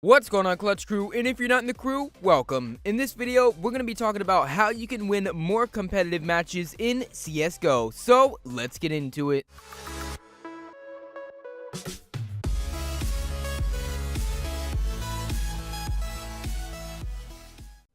What's going on, Clutch Crew? And if you're not in the crew, welcome. In this video, we're going to be talking about how you can win more competitive matches in CSGO. So, let's get into it.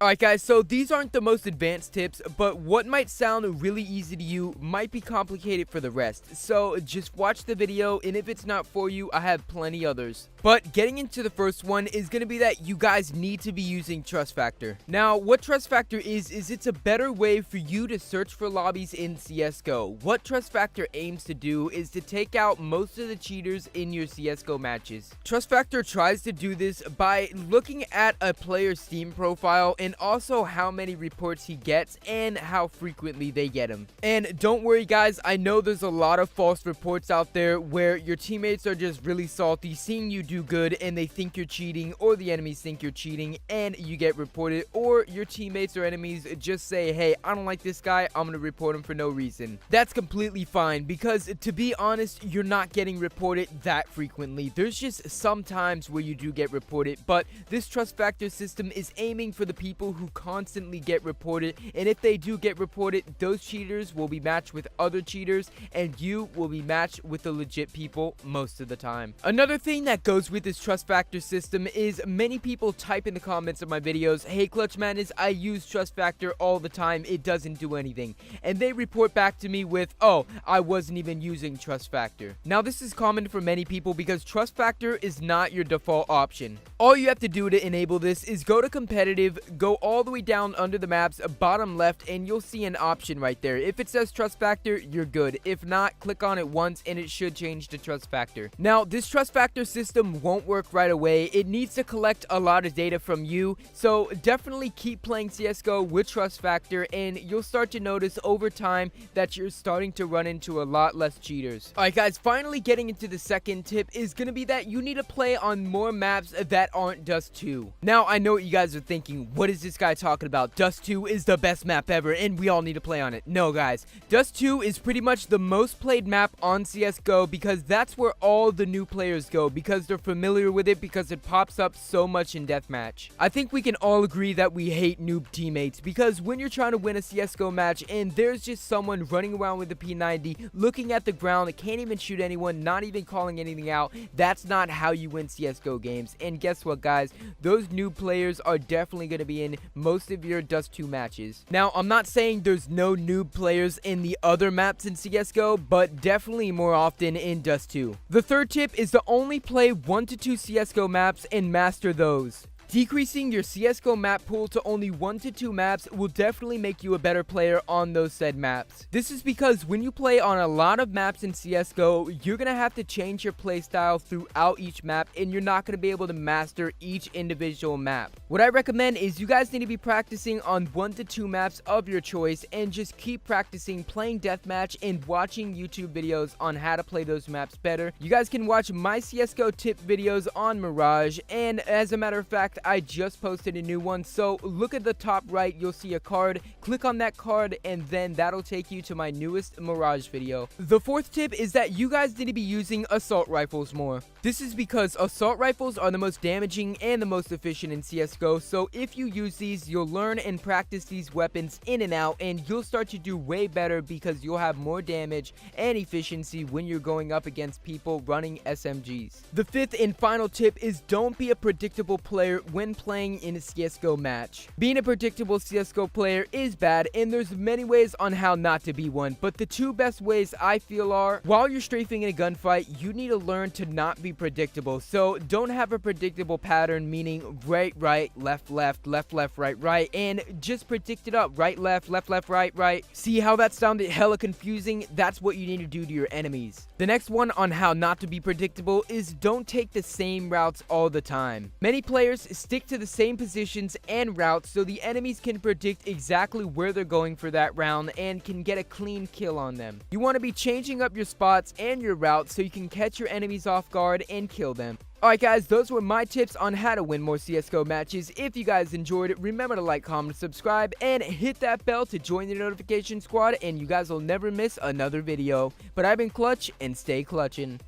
Alright guys, so these aren't the most advanced tips, but what might sound really easy to you might be complicated for the rest. So just watch the video, and if it's not for you, I have plenty others. But getting into the first one is going to be that you guys need to be using Trust Factor. Now, what Trust Factor is it's a better way for you to search for lobbies in CSGO. What Trust Factor aims to do is to take out most of the cheaters in your CSGO matches. Trust Factor tries to do this by looking at a player's Steam profile and also how many reports he gets and how frequently they get him. And don't worry guys, I know there's a lot of false reports out there where your teammates are just really salty seeing you do good and they think you're cheating, or the enemies think you're cheating and you get reported, or your teammates or enemies just say, hey, I don't like this guy, I'm gonna report him for no reason. That's completely fine, because to be honest, you're not getting reported that frequently. There's just some times where you do get reported, but this Trust Factor system is aiming for the people who constantly get reported, and if they do get reported, those cheaters will be matched with other cheaters and you will be matched with the legit people most of the time. Another thing that goes with this Trust Factor system is many people type in the comments of my videos, hey Clutch Madness, I use Trust Factor all the time, it doesn't do anything, and they report back to me with, oh, I wasn't even using Trust Factor. Now this is common for many people because Trust Factor is not your default option. All you have to do to enable this is go to competitive, go all the way down under the map's bottom left, and you'll see an option right there. If it says Trust Factor, you're good. If not, click on it once and it should change to Trust Factor. Now, this Trust Factor system won't work right away. It needs to collect a lot of data from you, so definitely keep playing CSGO with Trust Factor and you'll start to notice over time that you're starting to run into a lot less cheaters. Alright guys, finally getting into the second tip is going to be that you need to play on more maps that aren't Dust 2. Now, I know what you guys are thinking, what is this guy talking about? Dust 2 is the best map ever and we all need to play on it. No guys, Dust 2 is pretty much the most played map on CSGO because that's where all the new players go, because they're familiar with it, because it pops up so much in deathmatch. I think we can all agree that we hate noob teammates, because when you're trying to win a CSGO match and there's just someone running around with a P90 looking at the ground, can't even shoot anyone, not even calling anything out, that's not how you win CSGO games. And guess what guys, those noob players are definitely going to be in most of your Dust 2 matches. Now, I'm not saying there's no noob players in the other maps in CSGO, but definitely more often in Dust 2. The third tip is to only play 1 to 2 CSGO maps and master those. Decreasing your CSGO map pool to only 1 to 2 maps will definitely make you a better player on those said maps. This is because when you play on a lot of maps in CSGO, you're going to have to change your playstyle throughout each map and you're not going to be able to master each individual map. What I recommend is you guys need to be practicing on 1 to 2 maps of your choice and just keep practicing playing deathmatch and watching YouTube videos on how to play those maps better. You guys can watch my CSGO tip videos on Mirage, and as a matter of fact, I just posted a new one, so look at the top right, you'll see a card, click on that card and then that'll take you to my newest Mirage video. The fourth tip is that you guys need to be using assault rifles more. This is because assault rifles are the most damaging and the most efficient in CSGO, so if you use these, you'll learn and practice these weapons in and out and you'll start to do way better because you'll have more damage and efficiency when you're going up against people running SMGs. The fifth and final tip is don't be a predictable player when playing in a CSGO match. Being a predictable CSGO player is bad and there's many ways on how not to be one, but the two best ways I feel are, while you're strafing in a gunfight, you need to learn to not be predictable. So don't have a predictable pattern, meaning right, left, right, and just predict it up, right, left, right. See how that sounded hella confusing? That's what you need to do to your enemies. The next one on how not to be predictable is don't take the same routes all the time. Many players stick to the same positions and routes so the enemies can predict exactly where they're going for that round and can get a clean kill on them. You want to be changing up your spots and your routes so you can catch your enemies off guard and kill them. Alright guys, those were my tips on how to win more CSGO matches. If you guys enjoyed it, remember to like, comment, subscribe, and hit that bell to join the notification squad, and you guys will never miss another video. But I've been Clutch, and stay clutching.